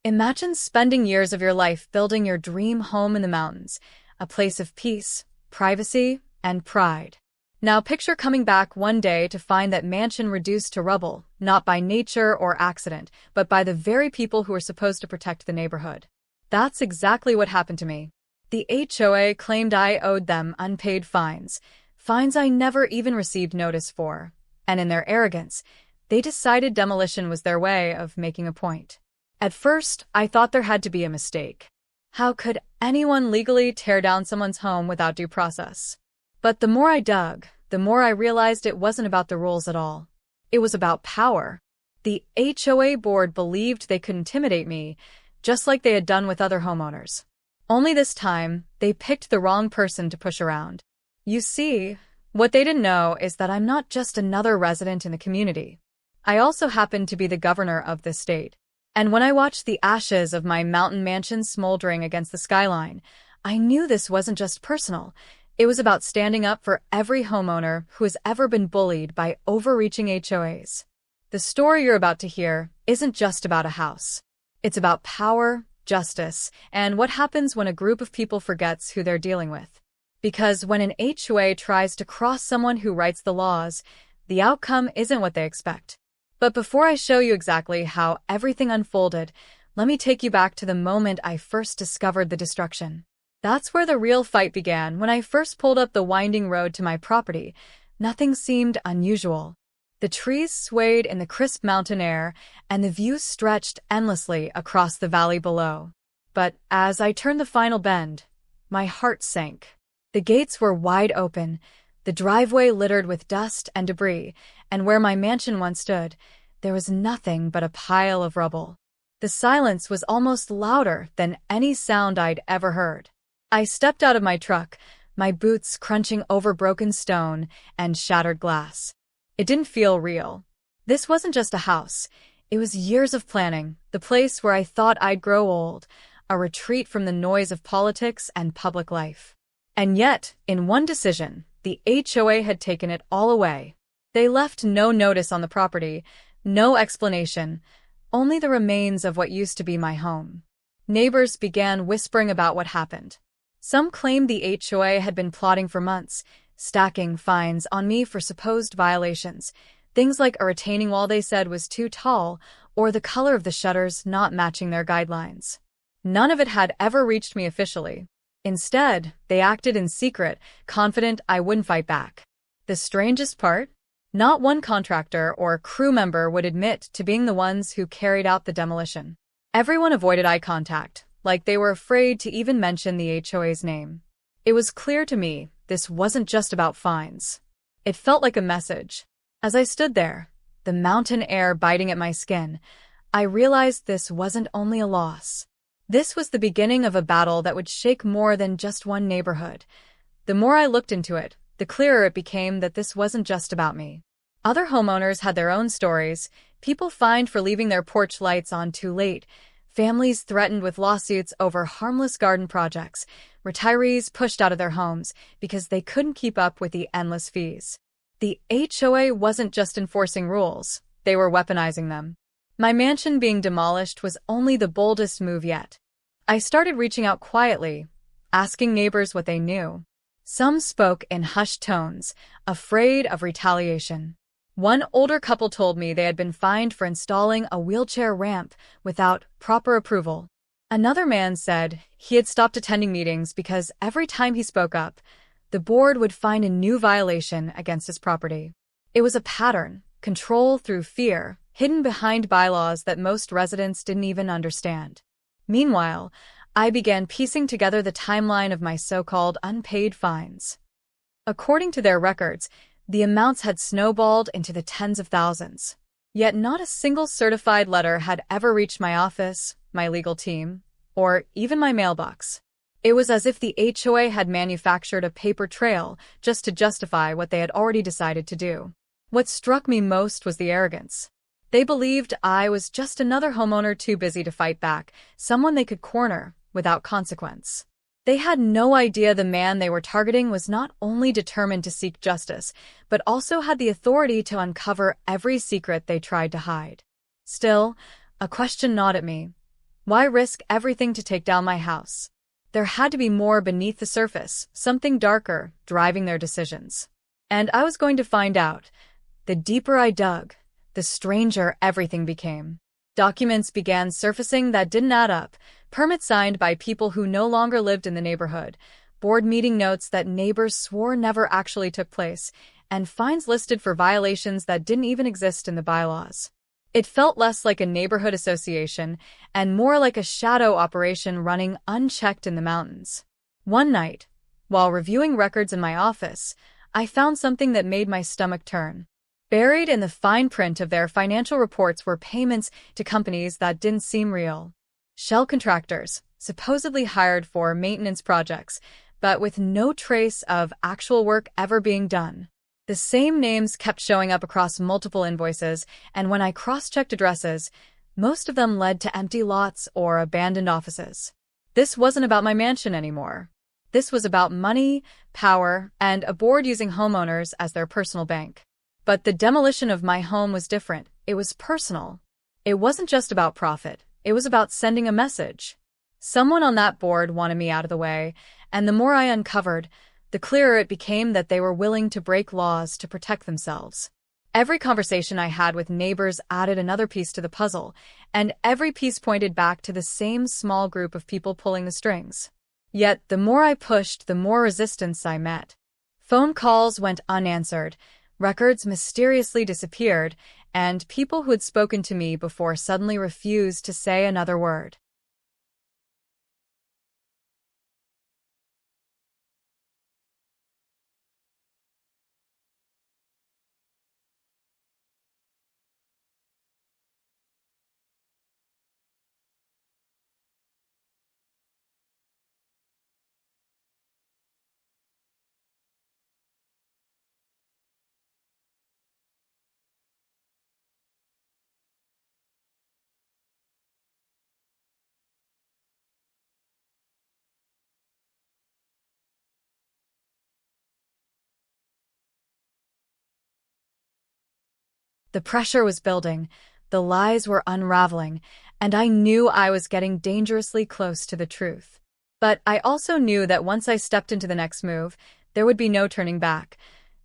Imagine spending years of your life building your dream home in the mountains, a place of peace, privacy, and pride. Now picture coming back one day to find that mansion reduced to rubble, not by nature or accident, but by the very people who were supposed to protect the neighborhood. That's exactly what happened to me. The HOA claimed I owed them unpaid fines I never even received notice for, and in their arrogance, they decided demolition was their way of making a point. At first, I thought there had to be a mistake. How could anyone legally tear down someone's home without due process? But the more I dug, the more I realized it wasn't about the rules at all. It was about power. The HOA board believed they could intimidate me, just like they had done with other homeowners. Only this time, they picked the wrong person to push around. You see, what they didn't know is that I'm not just another resident in the community. I also happen to be the governor of this state. And when I watched the ashes of my mountain mansion smoldering against the skyline, I knew this wasn't just personal. It was about standing up for every homeowner who has ever been bullied by overreaching HOAs. The story you're about to hear isn't just about a house. It's about power, justice, and what happens when a group of people forgets who they're dealing with. Because when an HOA tries to cross someone who writes the laws, the outcome isn't what they expect. But before I show you exactly how everything unfolded, let me take you back to the moment I first discovered the destruction. That's where the real fight began. When I first pulled up the winding road to my property, nothing seemed unusual. The trees swayed in the crisp mountain air, and the view stretched endlessly across the valley below. But as I turned the final bend, my heart sank. The gates were wide open, the driveway littered with dust and debris, and where my mansion once stood, there was nothing but a pile of rubble. The silence was almost louder than any sound I'd ever heard. I stepped out of my truck, my boots crunching over broken stone and shattered glass. It didn't feel real. This wasn't just a house. It was years of planning, the place where I thought I'd grow old, a retreat from the noise of politics and public life. And yet, in one decision, the HOA had taken it all away. They left no notice on the property, no explanation, only the remains of what used to be my home. Neighbors began whispering about what happened. Some claimed the HOA had been plotting for months, stacking fines on me for supposed violations, things like a retaining wall they said was too tall or the color of the shutters not matching their guidelines. None of it had ever reached me officially. Instead, they acted in secret, confident I wouldn't fight back. The strangest part? Not one contractor or crew member would admit to being the ones who carried out the demolition. Everyone avoided eye contact, like they were afraid to even mention the HOA's name. It was clear to me this wasn't just about fines. It felt like a message. As I stood there, the mountain air biting at my skin, I realized this wasn't only a loss. This was the beginning of a battle that would shake more than just one neighborhood. The more I looked into it, the clearer it became that this wasn't just about me. Other homeowners had their own stories, people fined for leaving their porch lights on too late, families threatened with lawsuits over harmless garden projects, retirees pushed out of their homes because they couldn't keep up with the endless fees. The HOA wasn't just enforcing rules, they were weaponizing them. My mansion being demolished was only the boldest move yet. I started reaching out quietly, asking neighbors what they knew. Some spoke in hushed tones, afraid of retaliation. One older couple told me they had been fined for installing a wheelchair ramp without proper approval. Another man said he had stopped attending meetings because every time he spoke up, the board would find a new violation against his property. It was a pattern, control through fear, hidden behind bylaws that most residents didn't even understand. Meanwhile, I began piecing together the timeline of my so-called unpaid fines. According to their records, the amounts had snowballed into the tens of thousands. Yet not a single certified letter had ever reached my office, my legal team, or even my mailbox. It was as if the HOA had manufactured a paper trail just to justify what they had already decided to do. What struck me most was the arrogance. They believed I was just another homeowner too busy to fight back, someone they could corner without consequence. They had no idea the man they were targeting was not only determined to seek justice, but also had the authority to uncover every secret they tried to hide. Still, a question gnawed at me. Why risk everything to take down my house? There had to be more beneath the surface, something darker, driving their decisions. And I was going to find out. The deeper I dug, the stranger everything became. Documents began surfacing that didn't add up, permits signed by people who no longer lived in the neighborhood, board meeting notes that neighbors swore never actually took place, and fines listed for violations that didn't even exist in the bylaws. It felt less like a neighborhood association and more like a shadow operation running unchecked in the mountains. One night, while reviewing records in my office, I found something that made my stomach turn. Buried in the fine print of their financial reports were payments to companies that didn't seem real. Shell contractors, supposedly hired for maintenance projects, but with no trace of actual work ever being done. The same names kept showing up across multiple invoices, and when I cross-checked addresses, most of them led to empty lots or abandoned offices. This wasn't about my mansion anymore. This was about money, power, and a board using homeowners as their personal bank. But the demolition of my home was different. It was personal. It wasn't just about profit. It was about sending a message. Someone on that board wanted me out of the way, and the more I uncovered, the clearer it became that they were willing to break laws to protect themselves. Every conversation I had with neighbors added another piece to the puzzle, and every piece pointed back to the same small group of people pulling the strings. Yet, the more I pushed, the more resistance I met. Phone calls went unanswered, records mysteriously disappeared, and people who had spoken to me before suddenly refused to say another word. The pressure was building, the lies were unraveling, and I knew I was getting dangerously close to the truth. But I also knew that once I stepped into the next move, there would be no turning back.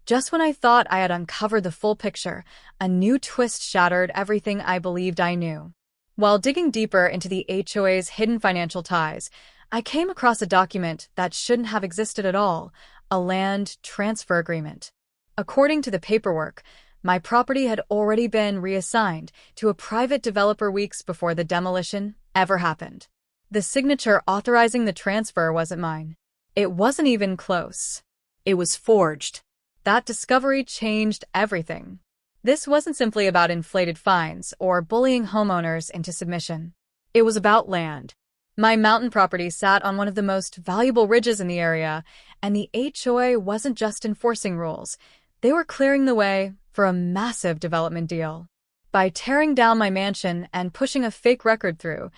Just when I thought I had uncovered the full picture, a new twist shattered everything I believed I knew. While digging deeper into the HOA's hidden financial ties, I came across a document that shouldn't have existed at all, a land transfer agreement. According to the paperwork, my property had already been reassigned to a private developer weeks before the demolition ever happened. The signature authorizing the transfer wasn't mine. It wasn't even close. It was forged. That discovery changed everything. This wasn't simply about inflated fines or bullying homeowners into submission. It was about land. My mountain property sat on one of the most valuable ridges in the area, and the HOA wasn't just enforcing rules. They were clearing the way for a massive development deal. By tearing down my mansion and pushing a fake record through,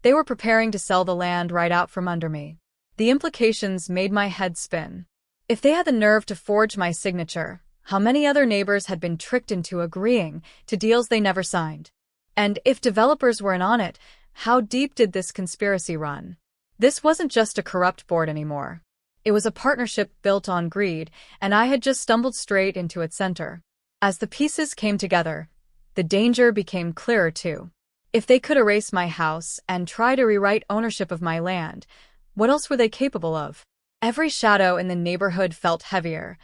they were preparing to sell the land right out from under me. The implications made my head spin. If they had the nerve to forge my signature, how many other neighbors had been tricked into agreeing to deals they never signed? And if developers were in on it, how deep did this conspiracy run? This wasn't just a corrupt board anymore. It was a partnership built on greed, and I had just stumbled straight into its center. As the pieces came together, the danger became clearer too. If they could erase my house and try to rewrite ownership of my land, what else were they capable of? Every shadow in the neighborhood felt heavier,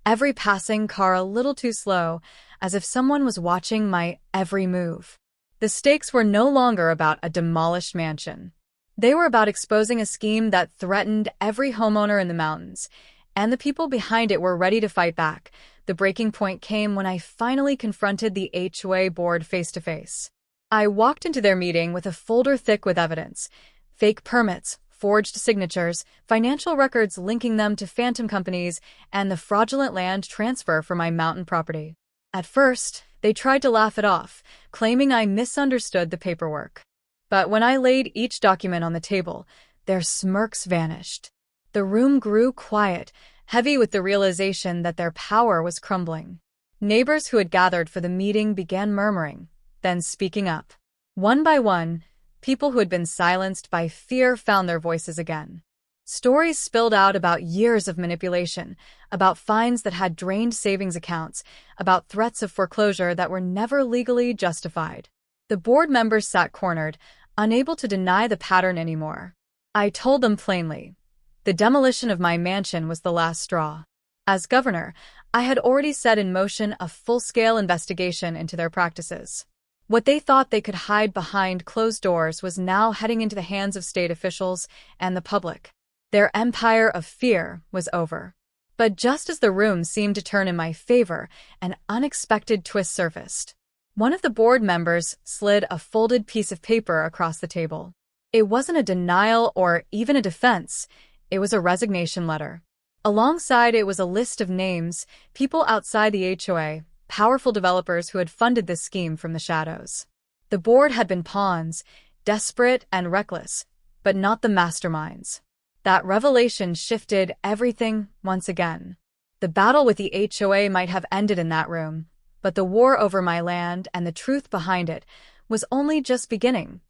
every passing car a little too slow, as if someone was watching my every move. The stakes were no longer about a demolished mansion. They were about exposing a scheme that threatened every homeowner in the mountains, and the people behind it were ready to fight back. The breaking point came when I finally confronted the HOA board face-to-face. I walked into their meeting with a folder thick with evidence, fake permits, forged signatures, financial records linking them to phantom companies, and the fraudulent land transfer for my mountain property. At first, they tried to laugh it off, claiming I misunderstood the paperwork. But when I laid each document on the table, their smirks vanished. The room grew quiet, heavy with the realization that their power was crumbling. Neighbors who had gathered for the meeting began murmuring, then speaking up. One by one, People who had been silenced by fear found their voices again. Stories spilled out about years of manipulation, about fines that had drained savings accounts, about threats of foreclosure that were never legally justified. The board members sat cornered, unable to deny the pattern anymore. I told them plainly, the demolition of my mansion was the last straw. As governor, I had already set in motion a full-scale investigation into their practices. What they thought they could hide behind closed doors was now heading into the hands of state officials and the public. Their empire of fear was over. But just as the room seemed to turn in my favor, an unexpected twist surfaced. One of the board members slid a folded piece of paper across the table. It wasn't a denial or even a defense. It was a resignation letter. Alongside it was a list of names, people outside the HOA, powerful developers who had funded this scheme from the shadows. The board had been pawns, desperate and reckless, but not the masterminds. That revelation shifted everything once again. The battle with the HOA might have ended in that room, but the war over my land and the truth behind it was only just beginning.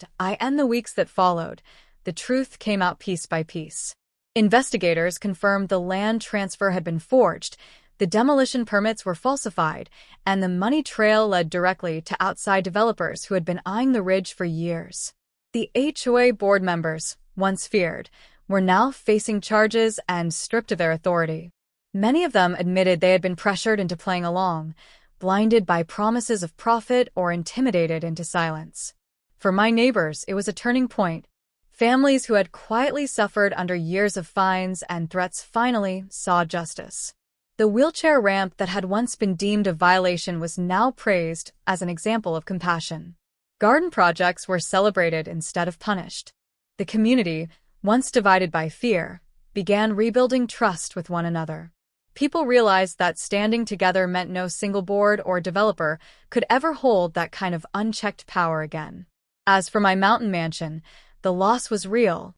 In the weeks that followed, the truth came out piece by piece. Investigators confirmed the land transfer had been forged, the demolition permits were falsified, and the money trail led directly to outside developers who had been eyeing the ridge for years. The HOA board members, once feared, were now facing charges and stripped of their authority. Many of them admitted they had been pressured into playing along, blinded by promises of profit or intimidated into silence. For my neighbors, it was a turning point. Families who had quietly suffered under years of fines and threats finally saw justice. The wheelchair ramp that had once been deemed a violation was now praised as an example of compassion. Garden projects were celebrated instead of punished. The community, once divided by fear, began rebuilding trust with one another. People realized that standing together meant no single board or developer could ever hold that kind of unchecked power again. As for my mountain mansion, the loss was real,